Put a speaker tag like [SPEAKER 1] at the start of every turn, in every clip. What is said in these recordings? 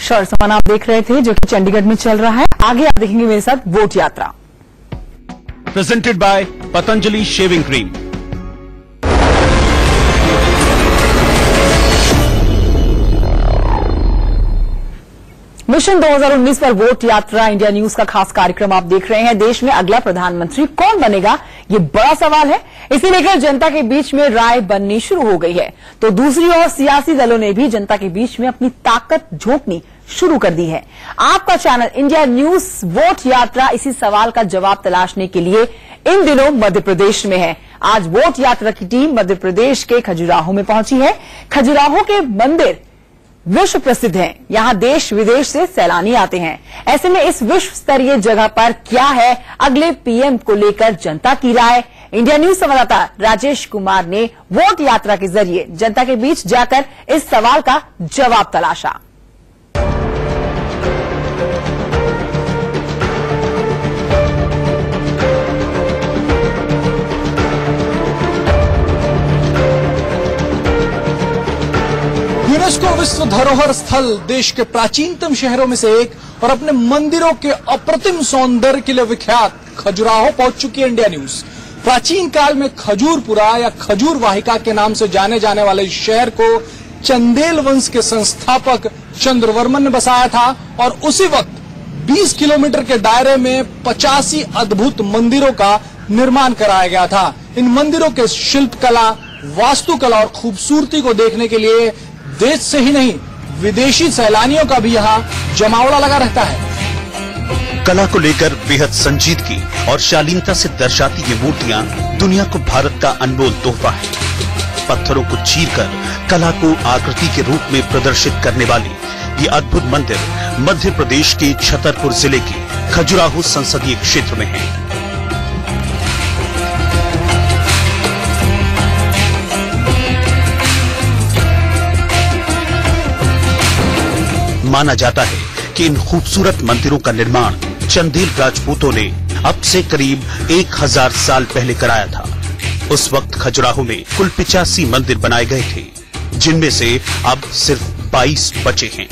[SPEAKER 1] समान आप देख रहे थे जो कि चंडीगढ़ में चल रहा है। आगे आप देखेंगे मेरे साथ वोट यात्रा।
[SPEAKER 2] Presented by Patanjali shaving cream.
[SPEAKER 1] Mission 2019 पर वोट यात्रा इंडिया न्यूज का खास कार्यक्रम आप देख रहे हैं। देश में अगला प्रधानमंत्री कौन बनेगा, ये बड़ा सवाल है। इसे लेकर जनता के बीच में राय बननी शुरू हो गई है, तो दूसरी ओर सियासी दलों ने भी जनता के बीच में अपनी ताकत झोंकनी शुरू कर दी है। आपका चैनल इंडिया न्यूज वोट यात्रा इसी सवाल का जवाब तलाशने के लिए इन दिनों मध्य प्रदेश में है। आज वोट यात्रा की टीम मध्य प्रदेश के खजुराहो में पहुंची है। खजुराहो के मंदिर विश्व प्रसिद्ध हैं। यहां देश विदेश से सैलानी आते हैं। ऐसे में इस विश्व स्तरीय जगह पर क्या है अगले पीएम को लेकर जनता की राय। इंडिया न्यूज संवाददाता राजेश कुमार ने वोट यात्रा के जरिए जनता के बीच जाकर इस सवाल का जवाब तलाशा।
[SPEAKER 3] यूनेस्को विश्व धरोहर स्थल, देश के प्राचीनतम शहरों में से एक और अपने मंदिरों के अप्रतिम सौंदर्य के लिए विख्यात खजुराहो पहुंच चुकी है इंडिया न्यूज। प्राचीन काल में खजूरपुरा या खजूर वाहिका के नाम से जाने जाने वाले इस शहर को चंदेल वंश के संस्थापक चंद्रवर्मन ने बसाया था और उसी वक्त 20 किलोमीटर के दायरे में 85 अद्भुत मंदिरों का निर्माण कराया गया था। इन मंदिरों के शिल्पकला, वास्तुकला और खूबसूरती को देखने के लिए देश से ही नहीं विदेशी सैलानियों का भी यहाँ जमावड़ा लगा रहता है।
[SPEAKER 2] कला को लेकर बेहद संजीदगी और शालीनता से दर्शाती ये मूर्तियां दुनिया को भारत का अनमोल तोहफा है। पत्थरों को चीरकर कला को आकृति के रूप में प्रदर्शित करने वाली ये अद्भुत मंदिर मध्य प्रदेश के छतरपुर जिले के खजुराहो संसदीय क्षेत्र में है। माना जाता है कि इन खूबसूरत मंदिरों का निर्माण चंदेल राजपूतों ने अब से करीब 1000 साल पहले कराया था। उस वक्त खजुराहो में कुल 85 मंदिर बनाए गए थे, जिनमें से अब सिर्फ 22 बचे हैं।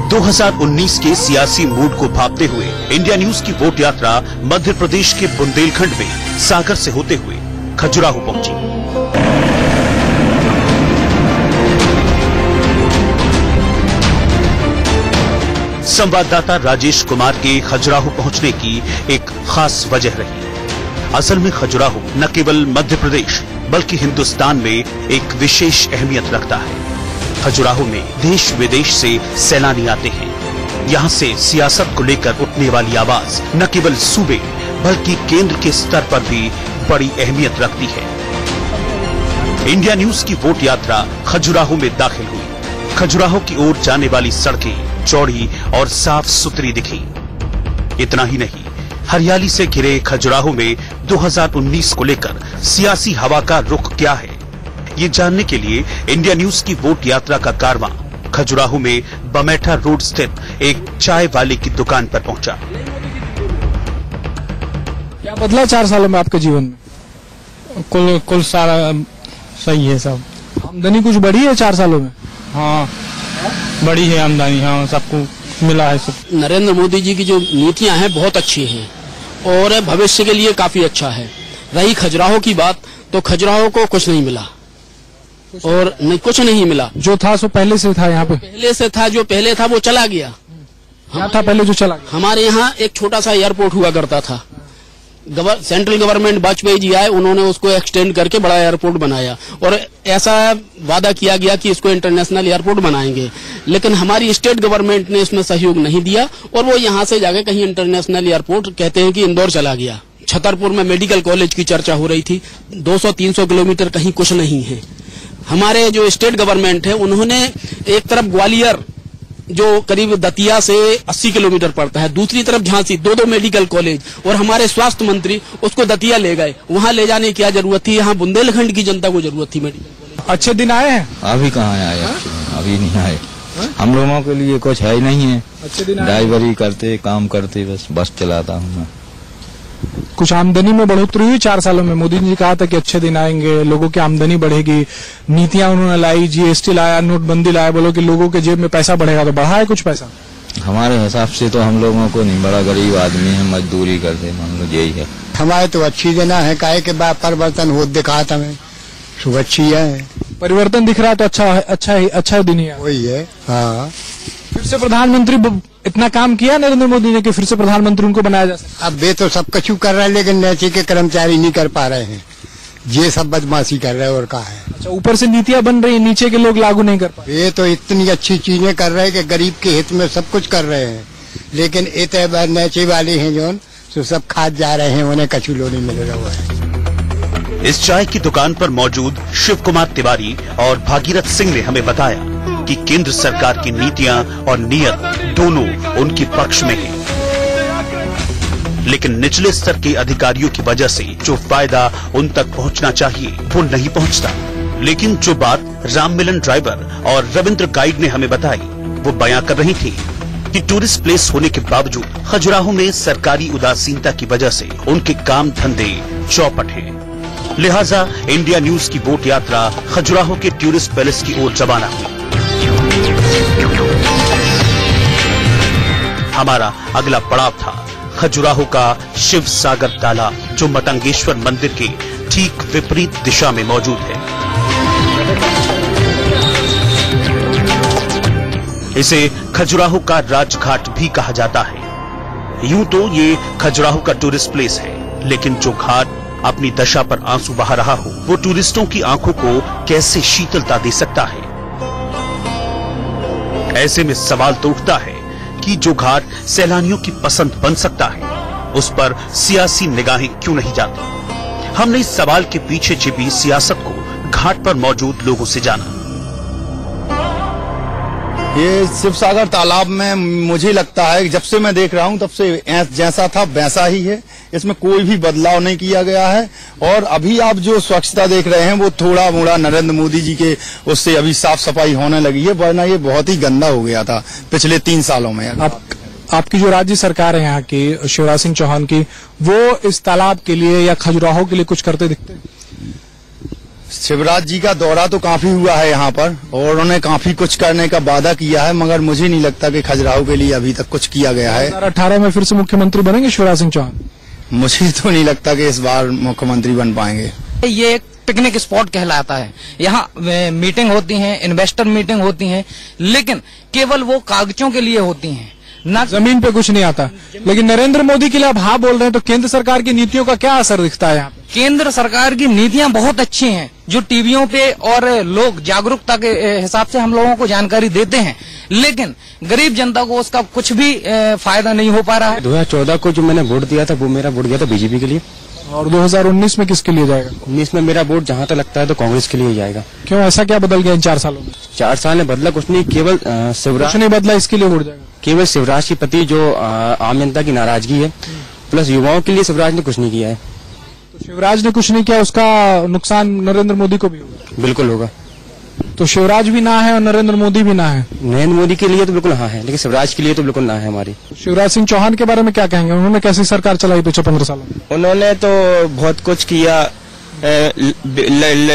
[SPEAKER 2] दो 2019 के सियासी मूड को भांपते हुए इंडिया न्यूज की वोट यात्रा मध्य प्रदेश के बुंदेलखंड में सागर से होते हुए खजुराहो पहुंची। संवाददाता राजेश कुमार के खजुराहो पहुंचने की एक खास वजह रही। असल में खजुराहो न केवल मध्य प्रदेश बल्कि हिंदुस्तान में एक विशेष अहमियत रखता है। खजुराहो में देश विदेश से सैलानी आते हैं। यहाँ से सियासत को लेकर उठने वाली आवाज न केवल सूबे बल्कि केंद्र के स्तर पर भी बड़ी अहमियत रखती है। इंडिया न्यूज की वोट यात्रा खजुराहो में दाखिल हुई। खजुराहो की ओर जाने वाली सड़कें चौड़ी और साफ सुथरी दिखी। इतना ही नहीं, हरियाली से घिरे खजुराहो में 2019 को लेकर सियासी हवा का रुख क्या है, ये जानने के लिए इंडिया न्यूज की वोट यात्रा का कारवां खजुराहो में बमेठा रोड स्थित एक चाय वाले की दुकान पर पहुंचा।
[SPEAKER 3] क्या बदला 4 सालों में आपके जीवन में?
[SPEAKER 4] कुल सारा सही है सब।
[SPEAKER 3] आमदनी कुछ बढ़ी है 4 सालों में?
[SPEAKER 4] हाँ, बड़ी है आमदनी। हाँ, सबको मिला है सब।
[SPEAKER 5] नरेंद्र मोदी जी की जो नीतियां हैं बहुत अच्छी हैं और भविष्य के लिए काफी अच्छा है। रही खजुराहो की बात, तो खजुराहो को कुछ नहीं मिला और नहीं कुछ नहीं मिला।
[SPEAKER 3] जो था सो पहले से था, यहाँ पे
[SPEAKER 5] पहले से था, जो पहले था वो चला गया।
[SPEAKER 3] क्या था पहले जो चला गया?
[SPEAKER 5] हमारे यहाँ एक छोटा सा एयरपोर्ट हुआ करता था। सेंट्रल गवर्नमेंट वाजपेयी जी आए, उन्होंने उसको एक्सटेंड करके बड़ा एयरपोर्ट बनाया और ऐसा वादा किया गया कि इसको इंटरनेशनल एयरपोर्ट बनाएंगे, लेकिन हमारी स्टेट गवर्नमेंट ने इसमें सहयोग नहीं दिया और वो यहाँ से जाके कहीं इंटरनेशनल एयरपोर्ट कहते हैं कि इंदौर चला गया। छतरपुर में मेडिकल कॉलेज की चर्चा हो रही थी। 200-300 किलोमीटर कहीं कुछ नहीं है। हमारे जो स्टेट गवर्नमेंट है उन्होंने एक तरफ ग्वालियर जो करीब दतिया से 80 किलोमीटर पड़ता है, दूसरी तरफ झांसी, 2 मेडिकल कॉलेज, और हमारे स्वास्थ्य मंत्री उसको दतिया ले गए। वहां ले जाने की क्या जरूरत थी? यहाँ बुंदेलखंड की जनता को जरूरत थी मेडिकल कॉलेज।
[SPEAKER 3] अच्छे दिन आए हैं?
[SPEAKER 6] अभी कहाँ आए? अभी नहीं आए। हम लोगों के लिए कुछ है ही नहीं है।
[SPEAKER 3] अच्छे दिन
[SPEAKER 6] ड्राइवरी करते, काम करते, बस चलाता हूँ मैं।
[SPEAKER 3] कुछ आमदनी में बढ़ोतरी हुई 4 सालों में? मोदी जी कहा था कि अच्छे दिन आएंगे, लोगों की आमदनी बढ़ेगी, नीतियां उन्होंने लाई, जीएसटी लाया, नोटबंदी लाया, बोलो कि लोगों के जेब में पैसा बढ़ेगा, तो बढ़ा है कुछ पैसा?
[SPEAKER 6] हमारे हिसाब से तो हम लोगों को नहीं, बड़ा गरीब आदमी है, मजदूरी करते हैं, हम लोग यही है।
[SPEAKER 7] हमारे तो अच्छी देना है, काहे के बाद परिवर्तन हो दिखा था मैं सुबह अच्छी है,
[SPEAKER 3] परिवर्तन दिख रहा है तो अच्छा दिन ही है।
[SPEAKER 7] वही है। हाँ,
[SPEAKER 3] फिर से प्रधानमंत्री इतना काम किया नरेंद्र मोदी ने कि फिर से प्रधानमंत्री उनको बनाया जा सकता।
[SPEAKER 7] अब वे तो सब कुछ कर रहे हैं, लेकिन नीचे के कर्मचारी नहीं कर पा रहे हैं, ये सब बदमाशी कर रहे हैं और कहा है।
[SPEAKER 3] अच्छा, ऊपर से नीतियां बन रही है, नीचे के लोग लागू नहीं कर पा रहे।
[SPEAKER 7] ये तो इतनी अच्छी चीजें कर रहे हैं कि गरीब के हित में सब कुछ कर रहे हैं, लेकिन इतने नीचे वाले हैं जो तो सब खाद जा रहे हैं, उन्हें कछु लो नहीं मिल रहा है।
[SPEAKER 2] इस चाय की दुकान पर मौजूद शिव कुमार तिवारी और भागीरथ सिंह ने हमें बताया कि केंद्र सरकार की नीतियां और नीयत दोनों उनके पक्ष में हैं, लेकिन निचले स्तर के अधिकारियों की वजह से जो फायदा उन तक पहुंचना चाहिए वो नहीं पहुंचता। लेकिन जो बात राममिलन ड्राइवर और रविंद्र गाइड ने हमें बताई वो बयां कर रही थी कि टूरिस्ट प्लेस होने के बावजूद खजुराहो में सरकारी उदासीनता की वजह से उनके काम धंधे चौपट हैं। लिहाजा इंडिया न्यूज की बोट यात्रा खजुराहो के टूरिस्ट पैलेस की ओर रवाना हुई। हमारा अगला पड़ाव था खजुराहो का शिव सागर तालाब, जो मतंगेश्वर मंदिर के ठीक विपरीत दिशा में मौजूद है। इसे खजुराहो का राजघाट भी कहा जाता है। यूं तो ये खजुराहो का टूरिस्ट प्लेस है, लेकिन जो घाट अपनी दशा पर आंसू बहा रहा हो वो टूरिस्टों की आंखों को कैसे शीतलता दे सकता है। ऐसे में सवाल तो उठता है कि जो घाट सैलानियों की पसंद बन सकता है उस पर सियासी निगाहें क्यों नहीं जाती। हमने इस सवाल के पीछे छिपी सियासत को घाट पर मौजूद लोगों से जाना।
[SPEAKER 8] ये शिवसागर तालाब में मुझे लगता है कि जब से मैं देख रहा हूं तब से जैसा था वैसा ही है, इसमें कोई भी बदलाव नहीं किया गया है। और अभी आप जो स्वच्छता देख रहे हैं वो थोड़ा मोड़ा नरेंद्र मोदी जी के उससे अभी साफ सफाई होने लगी है, वरना ये बहुत ही गंदा हो गया था पिछले 3 सालों में।
[SPEAKER 3] आपकी जो राज्य सरकार है यहाँ की, शिवराज सिंह चौहान की, वो इस तालाब के लिए या खजुराहो के लिए कुछ करते दिखते हैं?
[SPEAKER 8] शिवराज जी का दौरा तो काफी हुआ है यहाँ पर और उन्होंने काफी कुछ करने का वादा किया है, मगर मुझे नहीं लगता कि खजुराहो के लिए अभी तक कुछ किया गया है।
[SPEAKER 3] 2018 में फिर से मुख्यमंत्री बनेंगे शिवराज सिंह चौहान?
[SPEAKER 8] मुझे तो नहीं लगता कि इस बार मुख्यमंत्री बन पाएंगे।
[SPEAKER 9] ये एक पिकनिक स्पॉट कहलाता है, यहाँ मीटिंग होती है, इन्वेस्टर मीटिंग होती है, लेकिन केवल वो कागजों के लिए होती हैं, ना
[SPEAKER 3] जमीन पे कुछ नहीं आता। लेकिन नरेंद्र मोदी के लिए आप हाँ बोल रहे हैं, तो केंद्र सरकार की नीतियों का क्या असर दिखता है यहाँ पे?
[SPEAKER 9] केंद्र सरकार की नीतियां बहुत अच्छी हैं, जो टीवियों पे और लोग जागरूकता के हिसाब से हम लोगों को जानकारी देते हैं, लेकिन गरीब जनता को उसका कुछ भी फायदा नहीं हो पा रहा है।
[SPEAKER 10] 2014 को जो मैंने वोट दिया था वो मेरा वोट गया था बीजेपी के लिए।
[SPEAKER 3] और 2019 में किसके लिए जाएगा?
[SPEAKER 10] 19 में मेरा वोट जहाँ तक लगता है तो कांग्रेस के लिए ही जाएगा।
[SPEAKER 3] क्यों, ऐसा क्या बदल गया इन 4 सालों में?
[SPEAKER 10] 4 साल में बदला कुछ नहीं, केवल शिवराज
[SPEAKER 3] कुछ नहीं बदला, इसके लिए वोट जाएगा।
[SPEAKER 10] केवल शिवराज के प्रति जो आम जनता की नाराजगी है, प्लस युवाओं के लिए शिवराज ने कुछ नहीं किया है।
[SPEAKER 3] तो शिवराज ने कुछ नहीं किया, उसका नुकसान नरेंद्र मोदी को भी होगा?
[SPEAKER 10] बिल्कुल होगा।
[SPEAKER 3] तो शिवराज भी ना है और नरेंद्र मोदी भी ना है?
[SPEAKER 10] नरेंद्र मोदी के लिए तो बिल्कुल हाँ है, लेकिन शिवराज के लिए तो बिल्कुल ना है हमारी।
[SPEAKER 3] शिवराज सिंह चौहान के बारे में क्या कहेंगे? उन्होंने कैसी सरकार चलाई पिछले 15 सालों में?
[SPEAKER 11] उन्होंने तो बहुत कुछ किया,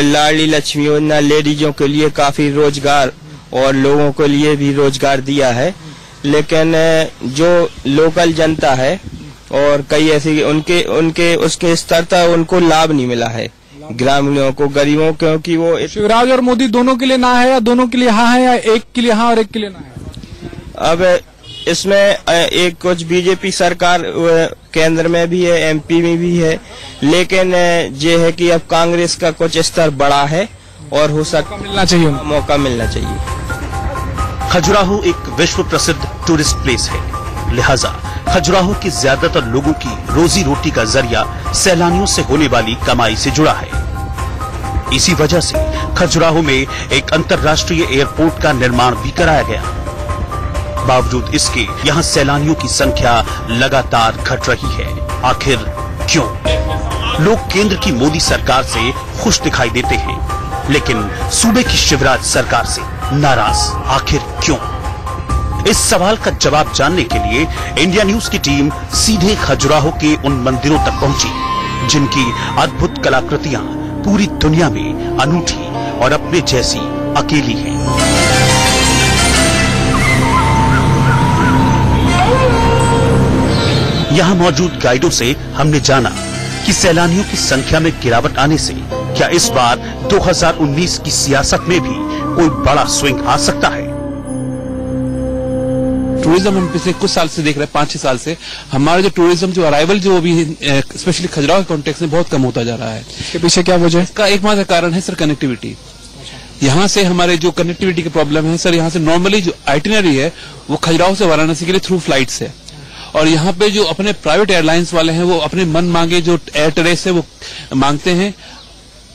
[SPEAKER 11] लाडली लक्ष्मी योजना लेडीजों के लिए काफी रोजगार और लोगों के लिए भी रोजगार दिया है, लेकिन जो लोकल जनता है और कई ऐसी उनके उसके स्तर तक उनको लाभ नहीं मिला है, ग्रामीणों को, गरीबों, क्योंकि वो
[SPEAKER 3] शिवराज और मोदी दोनों के लिए ना है, या दोनों के लिए हाँ है, या एक के लिए हाँ और एक के लिए ना है?
[SPEAKER 11] अब इसमें एक कुछ बीजेपी सरकार केंद्र में भी है, एमपी में भी है, लेकिन ये है कि अब कांग्रेस का कुछ स्तर बड़ा है और हो सकता मौका मिलना चाहिए।
[SPEAKER 2] खजुराहो एक विश्व प्रसिद्ध टूरिस्ट प्लेस है, लिहाजा खजुराहो के ज्यादातर लोगों की रोजी रोटी का जरिया सैलानियों से होने वाली कमाई से जुड़ा है। इसी वजह से खजुराहो में एक अंतर्राष्ट्रीय एयरपोर्ट का निर्माण भी कराया गया। बावजूद इसके यहाँ सैलानियों की संख्या लगातार घट रही है। आखिर क्यों? लोग केंद्र की मोदी सरकार से खुश दिखाई देते हैं, लेकिन सूबे की शिवराज सरकार से नाराज। आखिर क्यों? इस सवाल का जवाब जानने के लिए इंडिया न्यूज की टीम सीधे खजुराहो के उन मंदिरों तक पहुंची जिनकी अद्भुत कलाकृतियां पूरी दुनिया में अनूठी और अपने जैसी अकेली हैं। यहां मौजूद गाइडों से हमने जाना कि सैलानियों की संख्या में गिरावट आने से क्या इस बार 2019 की सियासत में भी कोई बड़ा स्विंग आ सकता है।
[SPEAKER 12] टूरिज्म हम पिछले कुछ साल से देख रहे हैं, 5-6 साल से हमारा जो टूरिज्म जो अराइवल जो अभी स्पेशली खजुराहो के कॉन्टेक्स्ट में बहुत कम होता जा रहा है।
[SPEAKER 3] इसके पीछे क्या वजह है?
[SPEAKER 12] इसका एकमात्र कारण है सर कनेक्टिविटी। यहाँ से हमारे जो कनेक्टिविटी के प्रॉब्लम है सर, यहाँ से नॉर्मली जो आइटिनरी है वो खजुराहो से वाराणसी के लिए थ्रू फ्लाइट्स है, और यहाँ पे जो अपने प्राइवेट एयरलाइंस वाले हैं वो अपने मन मांगे जो एयर टैरिफ है वो मांगते हैं।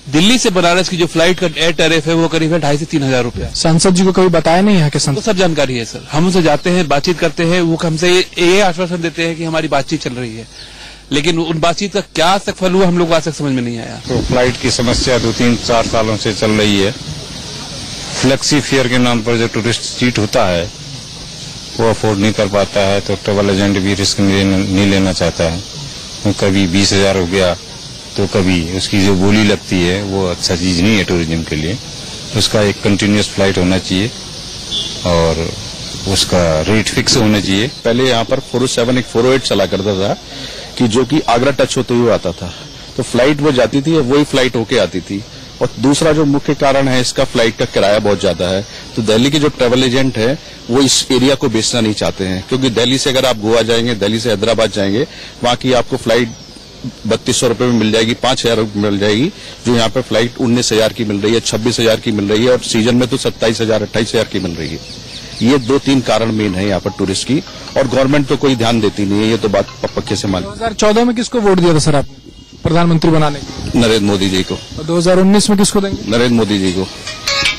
[SPEAKER 12] दिल्ली से बनारस की जो फ्लाइट का एयर टैरिफ है वो करीब है 2,500 से 3,000 रुपया।
[SPEAKER 3] सांसद जी को कभी बताया नहीं यहाँ के सांसद?
[SPEAKER 12] तो सब जानकारी है सर, हम उनसे जाते हैं, बातचीत करते हैं, वो हमसे ये आश्वासन देते हैं कि हमारी बातचीत चल रही है, लेकिन उन बातचीत का क्या आज तक फल हुआ हम लोग को आज तक समझ में नहीं आया।
[SPEAKER 6] तो फ्लाइट की समस्या 2-3-4 सालों से चल रही है। फ्लेक्सी फेयर के नाम पर जो टूरिस्ट सीट होता है वो अफोर्ड नहीं कर पाता है, तो ट्रेवल एजेंट भी रिस्क नहीं लेना चाहता है। कभी 20,000 हो गया तो कभी उसकी जो बोली लगती है वो अच्छा चीज नहीं है टूरिज्म के लिए। उसका एक कंटिन्यूअस फ्लाइट होना चाहिए और उसका रेट फिक्स होना चाहिए।
[SPEAKER 8] पहले यहाँ पर 407 एक 408 चला करता था कि जो कि आगरा टच होते हुए आता था, तो फ्लाइट वो जाती थी और वही फ्लाइट होके आती थी। और दूसरा जो मुख्य कारण है इसका, फ्लाइट का किराया बहुत ज्यादा है। तो दिल्ली के जो ट्रेवल एजेंट है वो इस एरिया को बेचना नहीं चाहते हैं, क्योंकि दिल्ली से अगर आप गोवा जाएंगे, दिल्ली से हैदराबाद जाएंगे, वहां की आपको फ्लाइट 3,200 रुपए में मिल जाएगी, 5,000 रुपए मिल जाएगी, जो यहाँ पे फ्लाइट 19,000 की मिल रही है, 26,000 की मिल रही है, और सीजन में तो 27,000 28,000 की मिल रही है। ये 2-3 कारण मेन है यहाँ पर टूरिस्ट की, और गवर्नमेंट तो कोई ध्यान देती नहीं है, ये तो बात पक्के से मालूम।
[SPEAKER 3] 2014 में किसको वोट दिया था सर आपने प्रधानमंत्री बनाने के?
[SPEAKER 8] नरेंद्र मोदी जी को।
[SPEAKER 3] 2019 में किसको देंगे?
[SPEAKER 8] नरेंद्र मोदी जी को।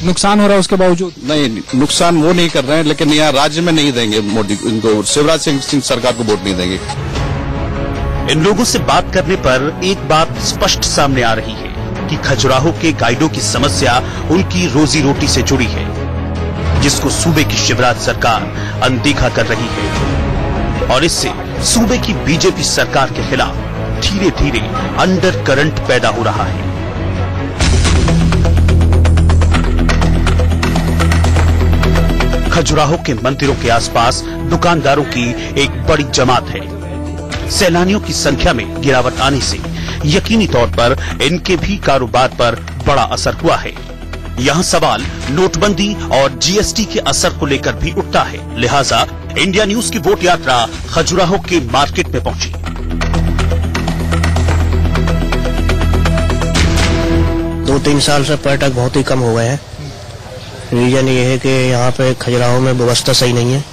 [SPEAKER 3] नुकसान हो रहा है उसके बावजूद?
[SPEAKER 8] नहीं, नुकसान वो नहीं कर रहे हैं, लेकिन यहाँ राज्य में नहीं देंगे मोदी, इनको शिवराज सिंह सरकार को वोट नहीं देंगे।
[SPEAKER 2] इन लोगों से बात करने पर एक बात स्पष्ट सामने आ रही है कि खजुराहो के गाइडों की समस्या उनकी रोजी रोटी से जुड़ी है, जिसको सूबे की शिवराज सरकार अनदेखा कर रही है, और इससे सूबे की बीजेपी सरकार के खिलाफ धीरे धीरे अंडर करंट पैदा हो रहा है। खजुराहो के मंदिरों के आसपास दुकानदारों की एक बड़ी जमात है। सैलानियों की संख्या में गिरावट आने से यकीनी तौर पर इनके भी कारोबार पर बड़ा असर हुआ है। यहाँ सवाल नोटबंदी और जीएसटी के असर को लेकर भी उठता है। लिहाजा इंडिया न्यूज की बोट यात्रा खजुराहो के मार्केट में पहुंची।
[SPEAKER 13] 2-3 साल से पर्यटक बहुत ही कम हो गए हैं। रीजन ये है कि यहाँ पे खजुराहो में व्यवस्था सही नहीं है,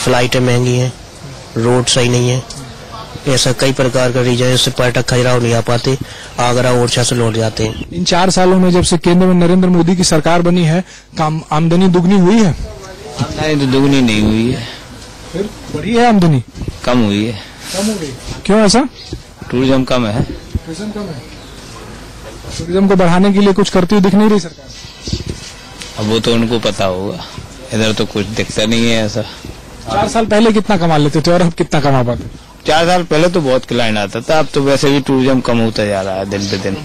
[SPEAKER 13] फ्लाइटें महंगी हैं, रोड सही नहीं है, ऐसा कई प्रकार का रीजन है, इससे पर्यटक खजुराहो नहीं आ पाते, आगरा ओरछा से लौट जाते हैं।
[SPEAKER 3] इन 4 सालों में जब से केंद्र में नरेंद्र मोदी की सरकार बनी है, आमदनी दुगनी हुई है?
[SPEAKER 6] आमदनी तो दुगनी नहीं हुई है।
[SPEAKER 3] फिर बढ़ी है आमदनी?
[SPEAKER 6] कम हुई है।
[SPEAKER 3] कम हो गई? क्यों ऐसा?
[SPEAKER 6] टूरिज्म कम है।
[SPEAKER 3] टूरिज्म कम है? टूरिज्म को बढ़ाने के लिए कुछ करती हुई दिख नहीं रही सरकार?
[SPEAKER 6] अब वो तो उनको पता होगा, इधर तो कुछ दिखता नहीं है ऐसा।
[SPEAKER 3] 4 साल पहले कितना कमा लेते थे और अब कितना कमा पाते?
[SPEAKER 6] 4 साल पहले तो बहुत क्लाइंट आता था, अब तो वैसे भी टूरिज्म कम होता जा रहा है दिन पे दिन।